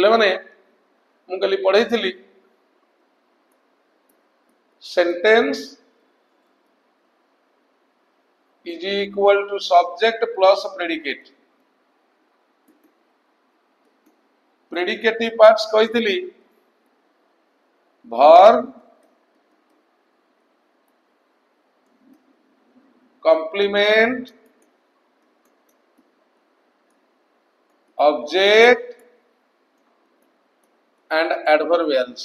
मैंने मुझे पढ़े थी sentence is equal to subject plus predicate predicative parts कही verb complement object and adverbials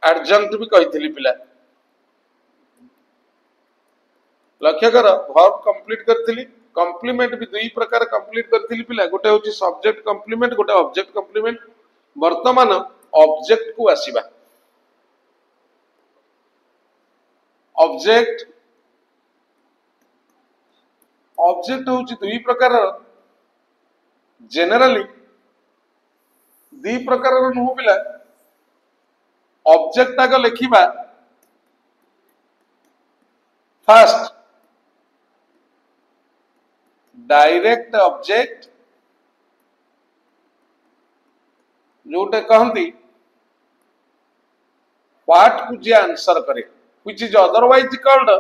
adjunct भी कही पिला लक्ष्य कर वर्ब कंप्लीट करथिली कॉम्प्लीमेंट भी दुई प्रकार कंप्लीट करथिली पिला गोटे होची सब्जेक्ट कॉम्प्लीमेंट गोटे ऑब्जेक्ट कॉम्प्लीमेंट वर्तमान ऑब्जेक्ट को आसीबा ऑब्जेक्ट ऑब्जेक्ट होची दुई प्रकार जनरली दुई प्रकार नुह पिला ऑब्जेक्ट आग लिखिबा फर्स्ट डायरेक्ट ऑब्जेक्ट जोटे कहती व्हाट को जे आंसर करे which is otherwise called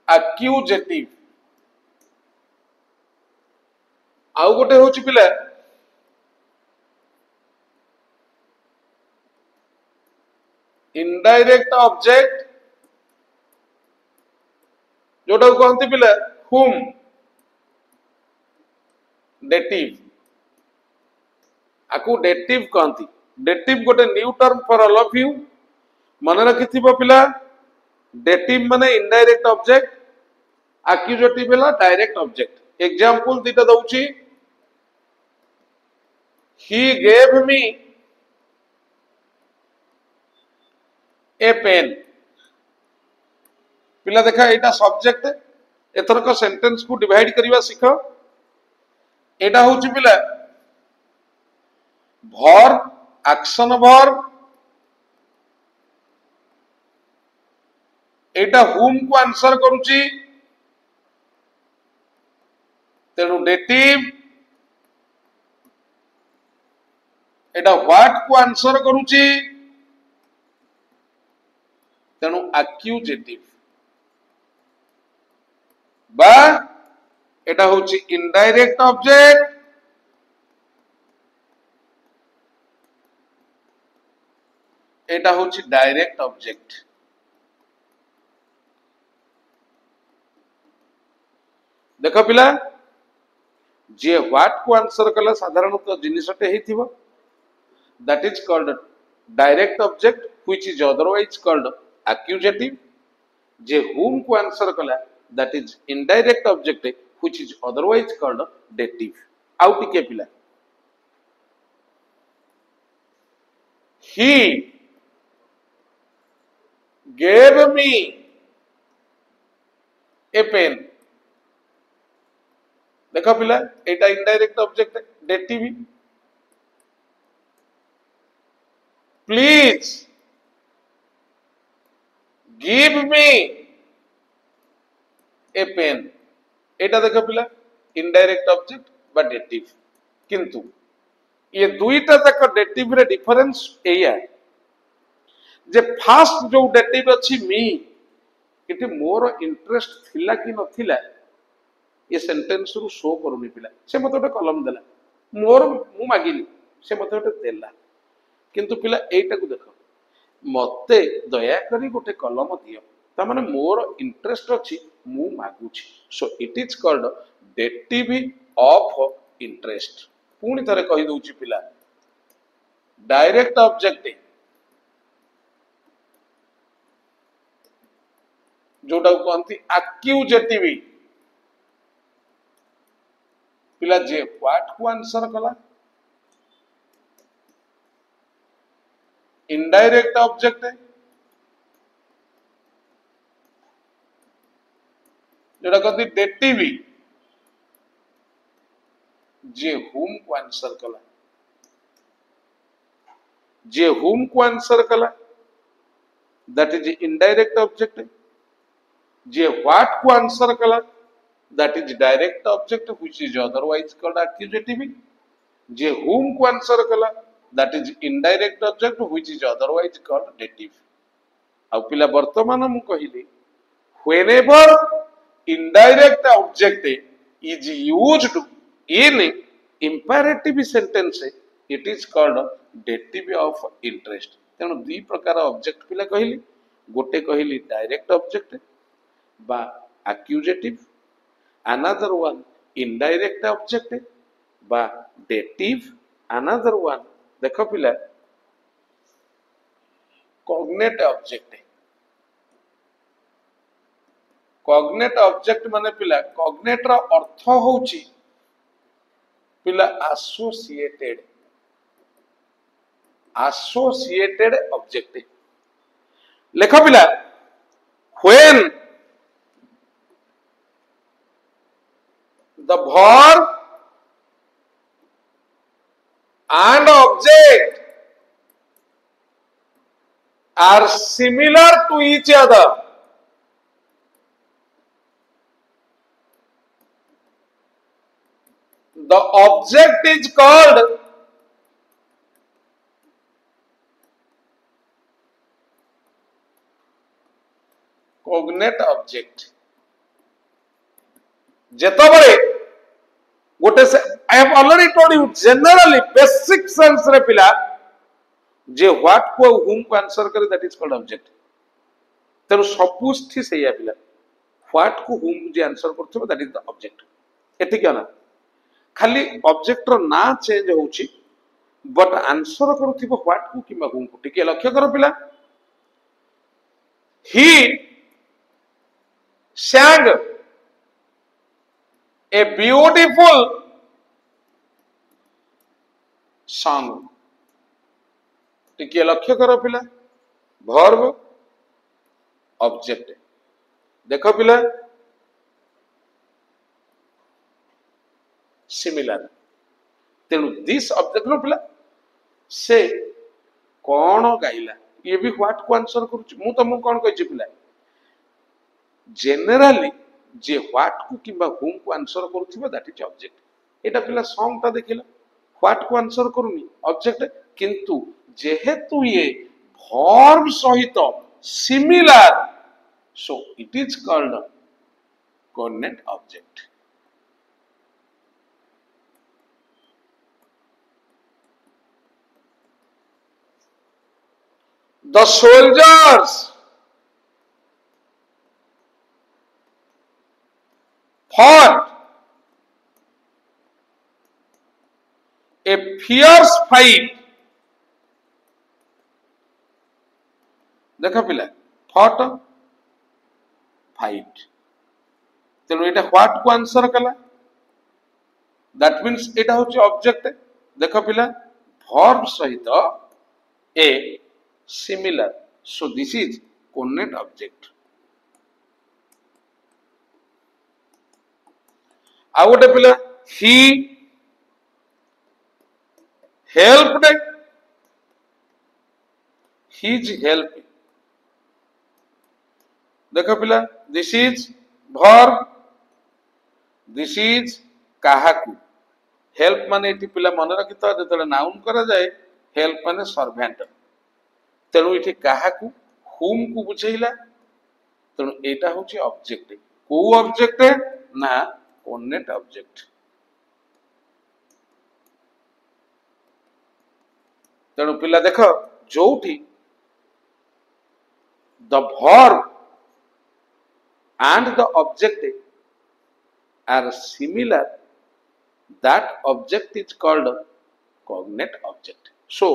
accusative आउ गोटे होची पिला इनडायरेक्ट ऑब्जेक्ट जोटा कहती पिला whom dative आकु dative कहती dative गोटे new term for all of you मन रखि पिला डेटिव माने इनडायरेक्ट ऑब्जेक्ट एक्यूजेटिव है डायरेक्ट ऑब्जेक्ट एग्जांपल दीटा दउची he gave me a pen पिला देखा एटा सब्जेक्ट एथरक सेंटेंस को डिवाइड करबा सिख एटा होची पिला वर्ब एक्शन वर्ब एटा हुम को आंसर करूची तेणु डेटिव एटा व्हाट को आंसर करूची तेणु एक्यूजेटिव बा एटा होची इनडायरेक्ट ऑब्जेक्ट एटा होची डायरेक्ट ऑब्जेक्ट देख पिला जे व्हाट को आंसर कला साधारणतः जिनिसटे हेथिबो that is called direct object which is otherwise called accusative जे whom को आंसर कला that is indirect object which is otherwise called dative आउ टिके पिला he gave me a pen देखो पिला एटा indirect object dative please give me a pen एटा देखो पिला इनडायरेक्ट ऑब्जेक्ट बा डेटिव किंतु ये दुईटा तक डेटिव रे डिफरेंस एया जे फास्ट जो डेटिव अछि मी इति मोर इंटरेस्ट थिला कि नथिला ये सेंटेंस रु शो करूनी पिला से मते गोटे कलम देला मोर मु मागिली से मते गोटे देला किंतु पिला एटा को देखो मते दया करी गोटे कलम दियो ता माने मोर इंटरेस्ट अछि मु मागुछि so it is called dative of interest पुणी थरे कहि दउछि पिला डायरेक्ट ऑब्जेक्ट जोटा कहती एक्यूजेटिव पिला जे व्हाट को आंसर कला इनडायरेक्ट ऑब्जेक्ट जोटा कहती डेटिव जे whom को आंसर कला जे whom को आंसर कला that is indirect object J what को आंसर कला that is direct object which is otherwise called accusative. J whom को आंसर कला that is indirect object which is otherwise called dative. आ पिला वर्तमान मु कहिली whenever indirect object is used in imperative sentence it is called dative of interest. तेणु दुई प्रकार object पिला कहिली गोटे कहिली डायरेक्ट ऑब्जेक्ट बा accusative, another one indirect object बा dative, another one देखो पिला cognate object. cognate object माने पिला cognate रा अर्थ होची पिला associated object. लेखो पिला when the verb and object are similar to each other, the object is called cognate object. जेतबळे गोटे से I have already told you generally basic sense रे पिला जे what को whom को आंसर करे that is called object. तेनु सबुस्थि सेया पिला what को whom जे आंसर करथबो that is the object. एति क्या ना खाली ऑब्जेक्ट रो ना चेंज होउची बट आंसर करूथिबो what को किबा whom को टिके लक्ष्य करो पिला he sang a beautiful song. टिके लक्ष्य करो पिला verb object. देखो पिला similar. तेणु दिस ऑब्जेक्ट नो पिला से कौन गाइला ये भी व्हाट को आंसर करूची मु तुमको कौन कहछि पिला जनरली जे व्हाट को किबा whom को आंसर करूथिबा दैट इज ऑब्जेक्ट. एटा पिला सॉन्ग ता देखिला व्हाट को आंसर करूनी ऑब्जेक्ट किंतु जेहेतु ये वर्ब सहित similar so it is called cognate object. The soldiers fought a fierce fight. देखा पिला fought fight तेणु एटा व्हाट को आंसर कला दैट मीन्स एटा होची ऑब्जेक्ट. देखा पिला वर्ब सहित ए similar so this is cognate object. आ गोटे पिला he helped his help. देखो पिला this is verb this is काहाकू help माने एटी पिला मन रखितो जेतले नाउन करा जाए help माने सर्वेंट. तेणु ये काहाकू whom को बुझेइला तेणु एटा होची ऑब्जेक्ट. को ऑब्जेक्ट ना cognate object. तेणु पिला देखो जोठी the verb and the object are similar that object is called cognate object. so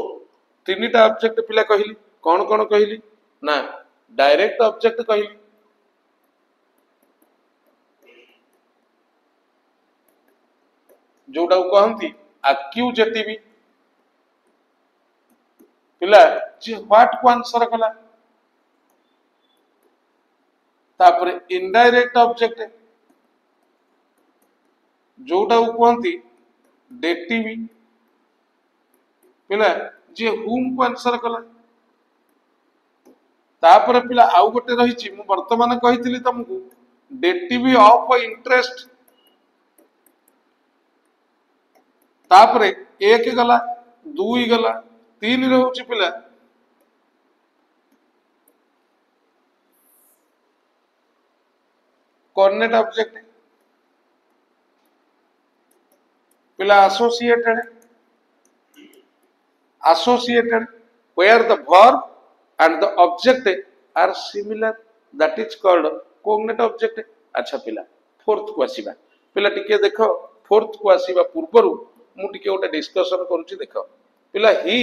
तीनिटा ऑब्जेक्ट पिला कहिली कौन कौन कहिली ना डायरेक्ट ऑब्जेक्ट कहिली जोटा कहंती एक्यूजेटिव पिला जे व्हाट को आंसर कला तापरे इनडायरेक्ट ऑब्जेक्ट जोटा कहंती डेटिव पिला जे whom को आंसर कला तापर पिला आउ गोटे रहिछि मु वर्तमान कहितली तुमको डेटिव ऑफ इंटरेस्ट तापरे एक गला दुई गला तीन रोचे पिला कोऑर्डिनेट ऑब्जेक्ट पिला associated where the verb and the object are similar, that is called cognate object. अच्छा पिला फोर्थ को आसीबा पिला टिके देखो फोर्थ को आसीबा पूर्वरु मु टिके ओटा डिस्कशन करूची देखो पिला ही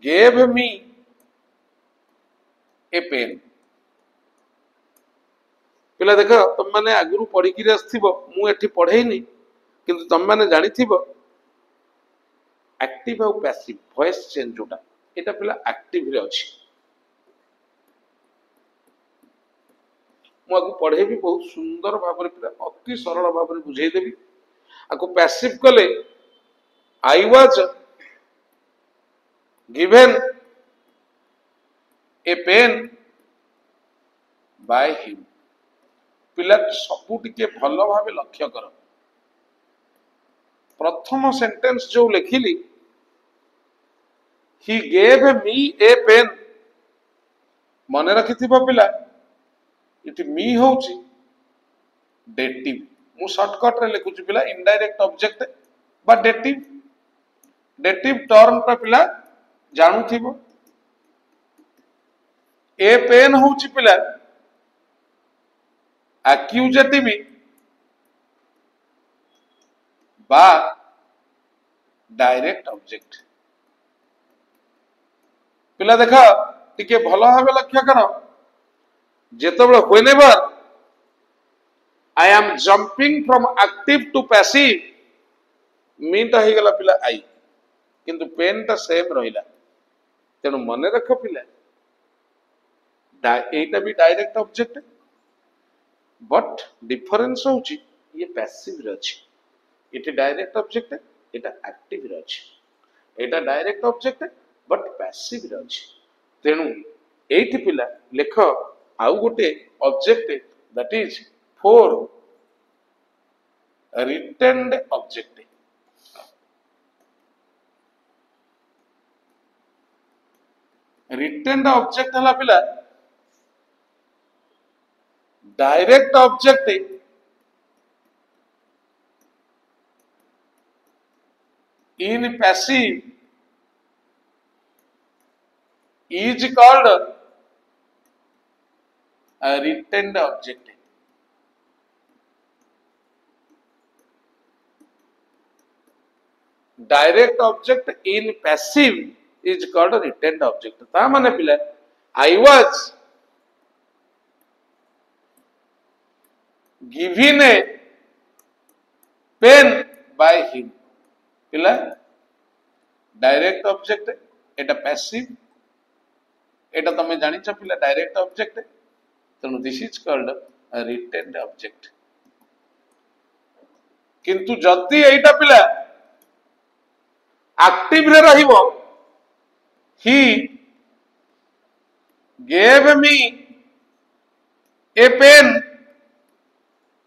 gave me a pen पिला देख तुम मैंने आगु पढ़ी मुझे पढ़ेनी किंतु तुम मैंने जानी एक्टिव और पैसिव वॉइस चेंज जोटा एटा पिला एक्टिव रे अछि मु आगु पढ़े भी बहुत सुंदर भाव पिला अति सरल भाव बुझे देबी आगु पैसिव कले I was given a pen by him पिला सबू टिके भल भाव लक्ष्य कर प्रथम सेंटेंस जो लिखिली ही गेव मी ए पेन मन रखि पिला इति मी होची डेटिव मु शॉर्टकट रे लिखुची पिला इनडायरेक्ट ऑब्जेक्ट बा डेटिव टर्म पर पिला जानू थिबो ए पेन होची पिला एक्यूजेटिव बा डायरेक्ट ऑब्जेक्ट पिला देखा टिके भल भाव लक्ष्य कर जेतबेले whenever I am jumping from active to passive मीटा ही गला पिला आई किंतु पेन ता सेम रहिला तेनु मने रख पिला एटा भी डायरेक्ट ऑब्जेक्ट बट डिफरेंस होची ये पैसिव रे अछि इटे डायरेक्ट ऑब्जेक्ट एटा एक्टिव रे अछि एटा डायरेक्ट ऑब्जेक्ट बट पैसिव रे अछि तेनु एठी पिला लेख आउ गोटे object that is four retained object retained object हला पिला direct object in passive is called a retained object. Direct object in passive is called a retained object. ता माने पिला I was given a pen by him. पिला direct object एटा passive एटा तमे जानि छ पिला direct object Tanu this is called a retained object किंतु जति एटा पिला एक्टिव रे रहिबो ही गेव मी ए पेन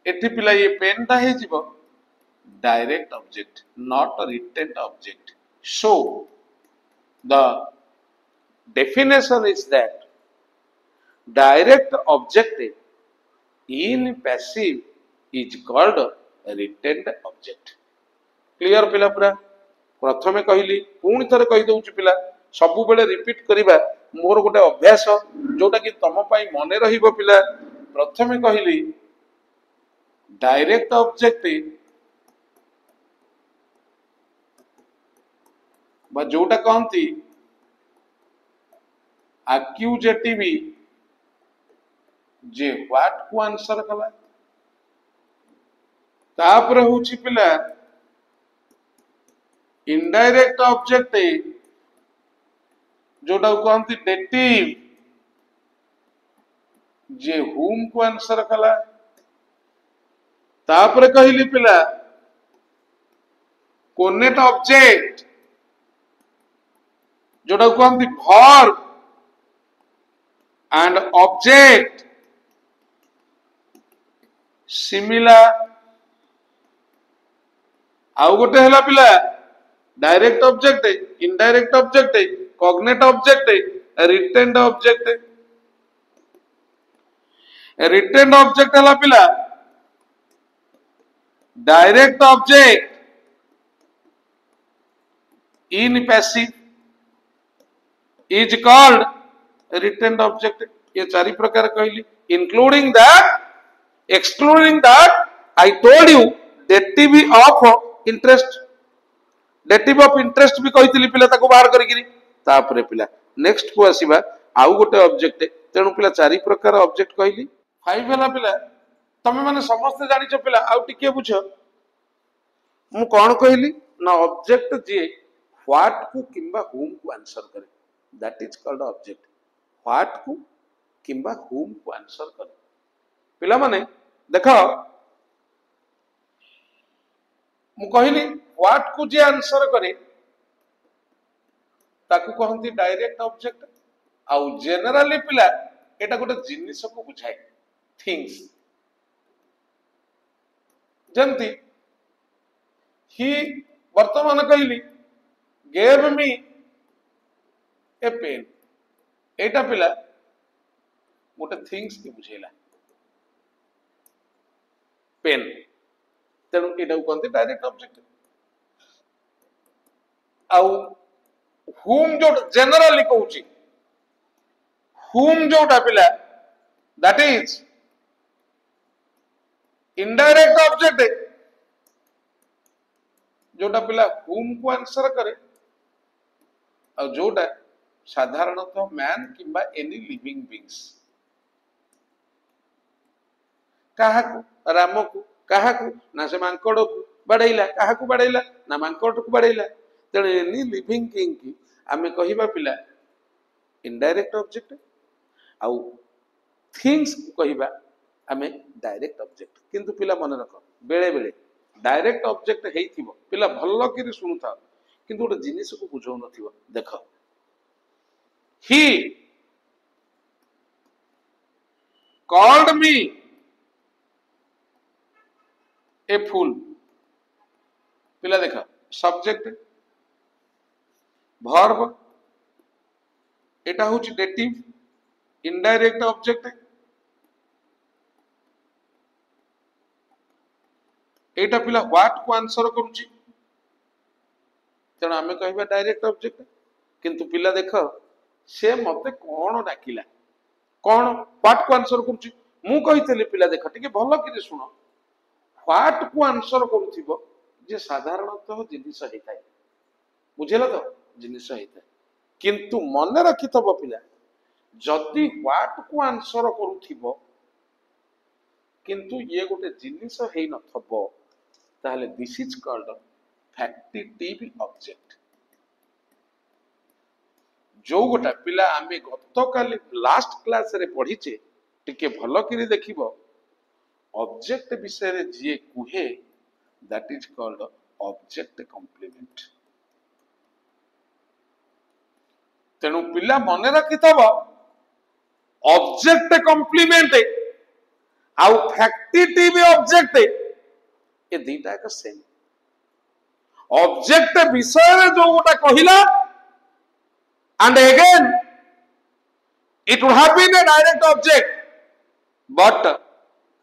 एठी पिला ये पेन ता हे जिवो direct object, not a retained object. So, the definition is that direct object in passive is called a retained object. Clear पिला पूरा प्रथमे कहली पुणी थरे कहि दउची पिला सबु बेले रिपीट करिबा मोर गोटे अभ्यास जोटा कि तम पई मने रहिबो पिला प्रथमे कहली डायरेक्ट ऑब्जेक्ट जोटा कहती एक्यूजेटिव जे व्हाट को आंसर कला तापर होची पिला इनडायरेक्ट ऑब्जेक्ट जोटा कहती डेटिव जे हुम को आंसर कला तापर कहली पिला कोनेट ऑब्जेक्ट जोटा कहती वर्ब एंड ऑब्जेक्ट सिमिलार आउ गोटे हला पिला direct object indirect object cognate object retained object retained object हला पिला direct object in passive is called retained object ये चारि प्रकार कहली including that excluding that I told you dative of interest dative of interest भी कही पिला ताको बाहर करी तापरे पिला नेक्स्ट को आसीबा आउ गोटे ऑब्जेक्ट तेणु पिला चारि प्रकार ऑब्जेक्ट कहली फाइव हला पिला तमे माने समस्त जानि छ पिला आउ टिके बुझ मु कोन कहली ना ऑब्जेक्ट जे व्हाट को किंबा whom को आंसर करे that is called object what को किंबा whom को आंसर करे पिला माने देखो मु कहली व्हाट को जे आंसर करे ताकू कहंती डायरेक्ट ऑब्जेक्ट आउ जनरली पिला एटा गोटे जिनिस को बुझाए थिंग्स जंती ही वर्तमान कहली गेव मी ए पेन एटा पिला गोटे थिंग्स की बुझेला पेन तेणु एटा कहते डायरेक्ट ऑब्जेक्ट आउ whom जो जनरली कहूची whom जोटा पिला दैट इज इनडायरेक्ट ऑब्जेक्ट जोटा पिला whom को आंसर करे और जोटा साधारणतः मैन किंबा एनी लिविंग बीइंग्स काहा को राम को काहा को ना से मांकड़ को बड़ैला काहा को बड़ैला ना मांकड़ को बड़ैला तेणु एनी लिविंग बीइंग की आमे कहिबा पिला इनडायरेक्ट ऑब्जेक्ट आउ थिंग्स को कहिबा आमे डायरेक्ट ऑब्जेक्ट किंतु पिला मन रख बेले बेले डायरेक्ट ऑब्जेक्ट हेइथिबो पिला भल्लो किरि सुनुथा किंतु गोटे जिनिस को बुझौ नथिबो देख ही कॉल्ड मी ए फूल पिला देख सब्जेक्ट वर्ब एटा होची डेटिव इनडायरेक्ट ऑब्जेक्ट एटा पिला व्हाट को आंसर करूची तेणु आमे कहबा डायरेक्ट ऑब्जेक्ट किंतु पिला देख से मते कोन डाकिला कोन व्हाट को आंसर करूची मु कहितले पिला देख टिके भलो कि सुन व्हाट को आंसर करूथिबो जे साधारणतः जिनिस हेताय बुझेला तो जिनिस हेताय किंतु मन रखितबो पिला जदि व्हाट को आंसर करूथिबो किंतु ये गोटे जिनिस हेइ नथबो ताहले this is called factitive object जो गोटा पिला आमे गतकाली लास्ट क्लास रे पढ़ीचे टिके भलो किरी देखिबो ऑब्जेक्ट विषय रे जे कुहे that is called object complement तेणु पिला मन रखितबो ऑब्जेक्ट कॉम्प्लीमेंट आउ फैक्टिटिव ऑब्जेक्ट ये दीटा का सेम ऑब्जेक्ट विषय रे जो गोटा कहिला and again it would have been a direct object but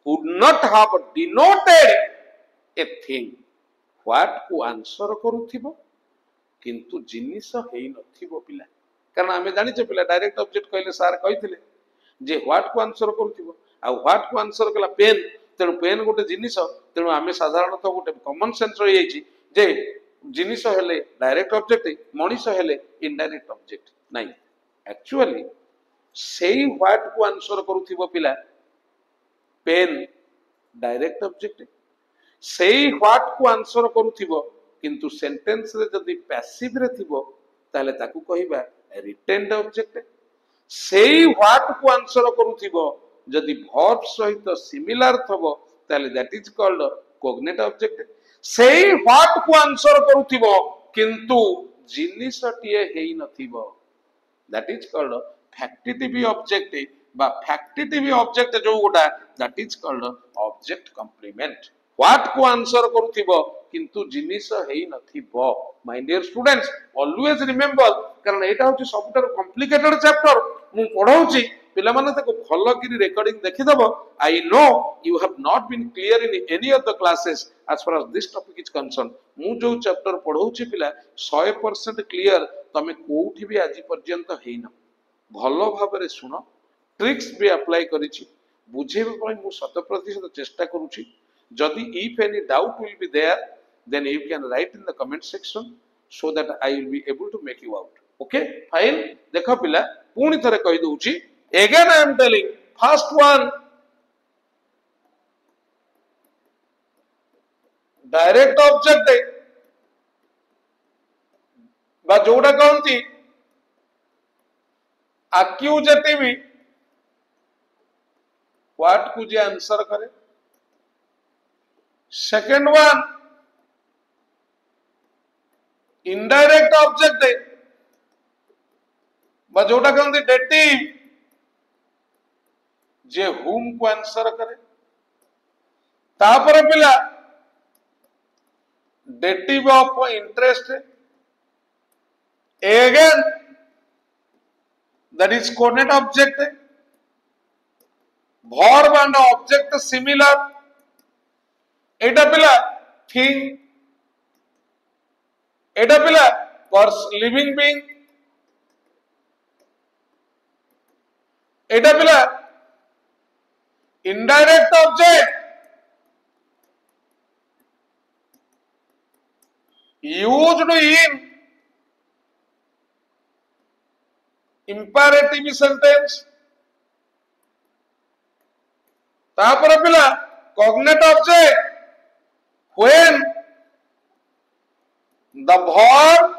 would not have denoted a thing what को आंसर करूथिबो किंतु जिनिस हेइ नथिबो पिला कारण आमे जानि छ पिला डायरेक्ट ऑब्जेक्ट कहले सार कहिथिले जे व्हाट को आंसर करूथिबो आ व्हाट को आंसर कला पेन तेणु पेन गोटे जिनिस तेणु आमे साधारणतः गोटे कॉमन सेंस रही जाइछि जे जिनिस हेले डायरेक्ट ऑब्जेक्ट मनीष हेले इनडायरेक्ट ऑब्जेक्ट नहीं एक्चुअली सेई व्हाट को आंसर करूथिबो पिला पेन डायरेक्ट ऑब्जेक्ट सेई व्हाट को आंसर करूथिबो किंतु सेंटेंस रे जदी पैसिव रे थिबो ताले ताकू कहिबा रिटेन्ड ऑब्जेक्ट सेई व्हाट को आंसर करूथिबो जदी वर्ब सहित सिमिलर थबो ताले that is called cognate object सेई व्हाट को आंसर करूथिबो किंतु जिनिसटिए हेइ नथिबो that is called factitive object বা ফ্যাক্টিটিভ অবজেক্ট जो गोटा that is called object complement what को आंसर करूथिबो किंतु जिनिस हेई नथिबो my dear students always remember कारण एटा होची सबटर कॉम्प्लिकेटेड चैप्टर मु पढाउची पिला माने ताको भलो कि रेकॉर्डिंग देखि दबो I know you have not been clear in any of the classes as far as this topic is concern मु जो चैप्टर पढाउची पिला 100% क्लियर तमे कोठी भी आज पर्यंत हेइना भलो भाबरे सुनो ट्रिक्स भी अप्लाई करिछि बुझेबे पय मु 100% चेष्टा करूछि जदि if any doubt will be there then you can write in the comment section so that I will be able to make you out okay fine देखो पिला पुणी थरे कहि दउछि again I am telling first one direct object बा जोडा कहंती accusative what को जे answer करे second one indirect object बा जोटा कहंती डेटिव जे हुम को आंसर करे तापर पिला dative of interest again that is coordinate object verb and object similar एटा पिला थिंग एटा पिला लिविंग बीइंग एटा पिला indirect object used in imperative sentence तापर पिला cognate object when the verb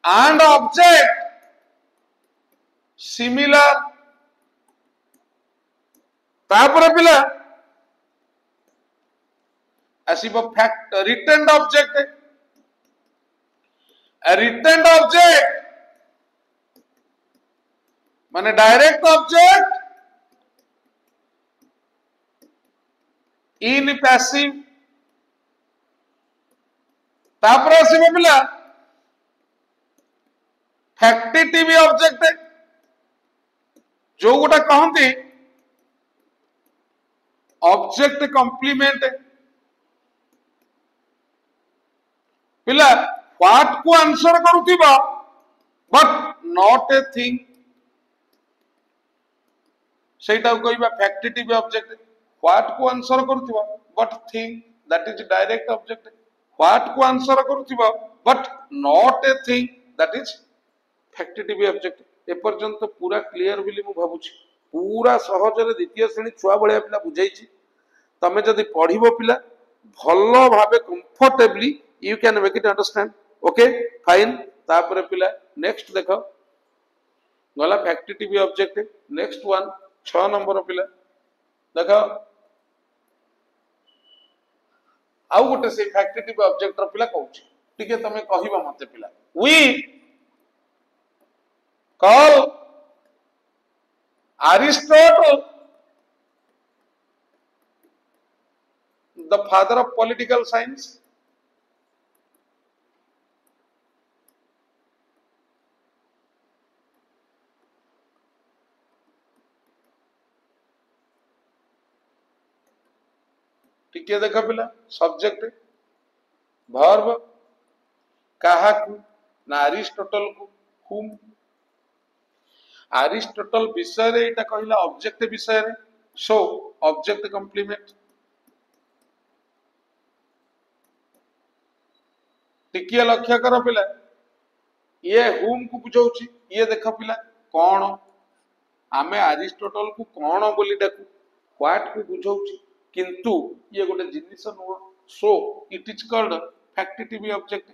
and object similar तापर पिला आसीबो फैक्ट रिटन ऑब्जेक्ट माने डायरेक्ट ऑब्जेक्ट इन पैसिव तापर आसीबो पिला फैक्टिटिव ऑब्जेक्ट जो गोटा कहंती ऑब्जेक्ट कॉम्प्लीमेंट पिला व्हाट को आंसर करूथिबा बट नॉट ए थिंग सेटा कहबा फैक्टिटिव ऑब्जेक्ट व्हाट को आंसर करूथिबा but thing that is direct object what को आंसर करूथिबा but not a thing that is factitive object ए पर्यंत पूरा क्लियर बिली मु भाबुची पूरा सहज रे द्वितीय श्रेणी छुआ बळिया पिला बुझाइची तमे जदी पढिबो पिला भलो भाबे comfortably you can make it understand okay fine तापर पिला नेक्स्ट देखो गला factitive object next one 6 number पिला देखो आउ गोटे से फैक्टिटिव ऑब्जेक्ट रो पिला कहूची ठीक है तमे कहिबा मते पिला we call Aristotle the father of political science ठीक है देखा पिला सब्जेक्ट वर्ब कहा ना अरिस्टोटल को हुम अरिस्टोटल विषय रे एटा कहिला ऑब्जेक्ट विषय रे सो ऑब्जेक्ट कॉम्प्लीमेंट टिकिया लक्ष्य कर पिला ये हुम को बुझाउची ये देख पिला कौन आमे अरिस्टोटल को कौन बोली डाकू व्हाट को बुझाउची किंतु ये गोटे जिनिस नुह so it is called factitive object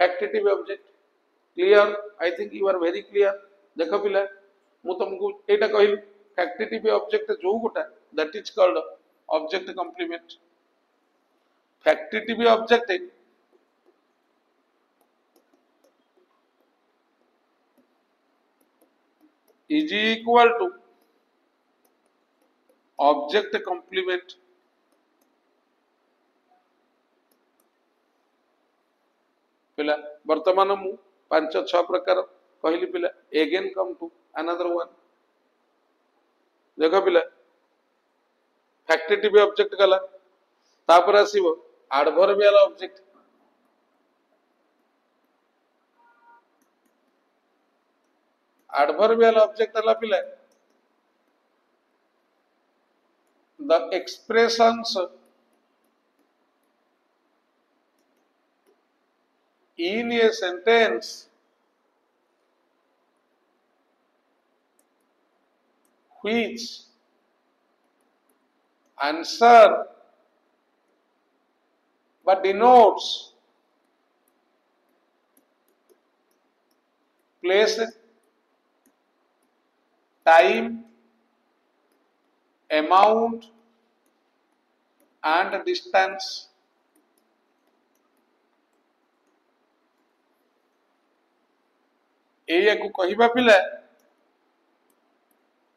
factitive object clear I think you are very clear देखो पिला मु तुमको एटा कहली फैक्टिटिव ऑब्जेक्ट जो गोटा that is called object complement factitive object is equal to object complement पिला वर्तमान मु 5-6 प्रकार कहली पिला again come to another one देखो पिला फैक्टिटिव ऑब्जेक्ट गला तापर आसीबो एडवर्बियल ऑब्जेक्ट एडवर्बियल ऑब्जेक्ट हला पिला the expressions in a sentence which answer but denotes place, time, amount and distance एया को कहिबा पिला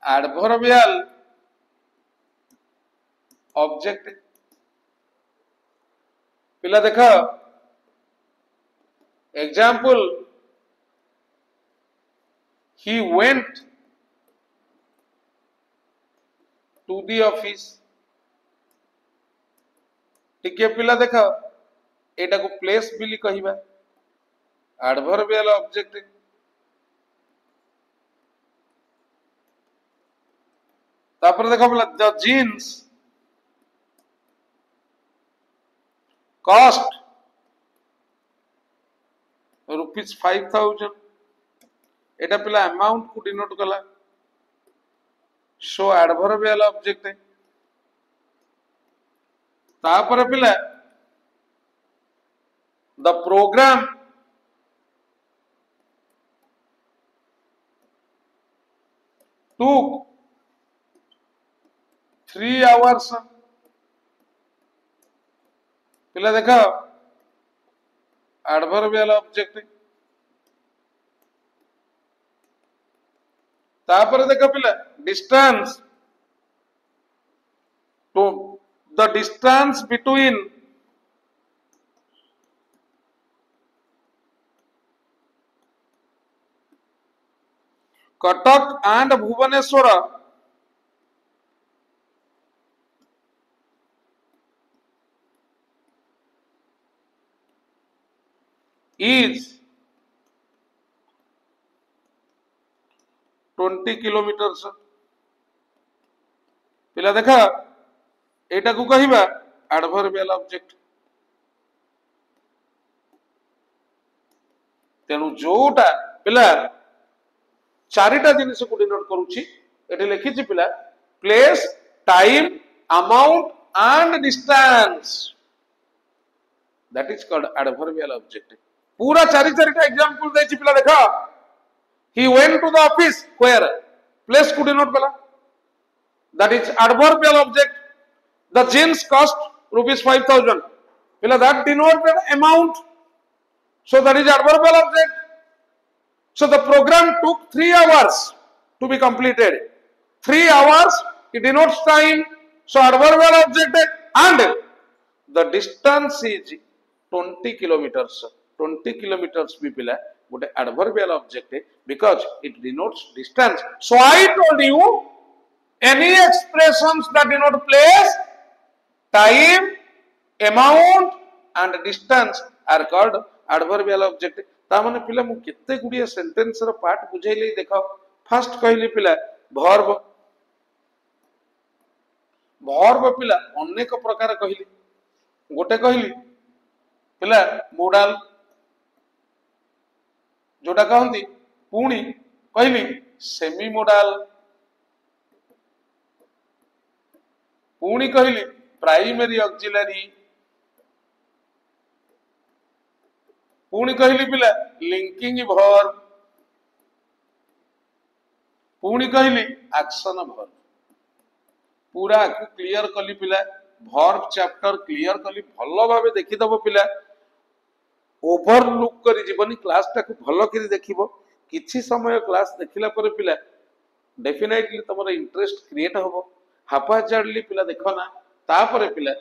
एडवर्बियल ऑब्जेक्ट पिला देखो example he went to the office ठीक है पिला देखो एटा को प्लेस बिली कहिबा एडवर्बियल ऑब्जेक्ट तापर देखो बोला द जीन्स कॉस्ट ₹5,000 एटा पिला अमाउंट को डिनोट कला सो एडवर्बियल ऑब्जेक्ट तापर पिला द प्रोग्राम took 3 hours पिला देखो एडवर्बियल ऑब्जेक्ट तापर देखो पिला डिस्टेंस तो the distance between Cuttack and Bhubaneswar is 20 kilometre पिला देखा एटा को कहिबा एडवर्बियल ऑब्जेक्ट तेनु जोटा पिला चारिटा जिनिस को डिनोट करूची एटे लिखिची पिला place time amount and distance that is called adverbial object पूरा चारिटा एग्जांपल देछि पिला देखा he went to the office where place could not pala that is adverbial object the jeans cost ₹5,000 pila that denoted amount so that is adverbial object so the program took 3 hours to be completed 3 hours it denotes time so adverbial object and the distance is 20 kilometers 20 kilometers भी पिला गोटे adverbial object because it denotes distance so I told you any expressions that denote place time amount and distance are called adverbial object ता माने पिला मु केते Gudiya sentence रो part बुझैले देखो first कहली पिला वर्ब वर्ब पिला अनेक प्रकार कहली गोटे कहली पिला मोडाल जोटा कहती पुणी कहली सेमी मोडाल पुणी कहली प्राइमरी ऑक्सिलरी पुणी कहली पिला लिंकिंग वर्ब पुणी कहली एक्शन वर्ब पूरा को क्लियर कली पिला वर्ब चैप्टर क्लियर कली भलो भाबे देखि दबो पिला ओवरलुक करी जीवनी क्लास टाको भलो करी देखिबो किछि समय क्लास देखिला पर पिला डेफिनेटली तुम इंटरेस्ट क्रिएट हम हापाजार्डली पिला देख ना तापर पिला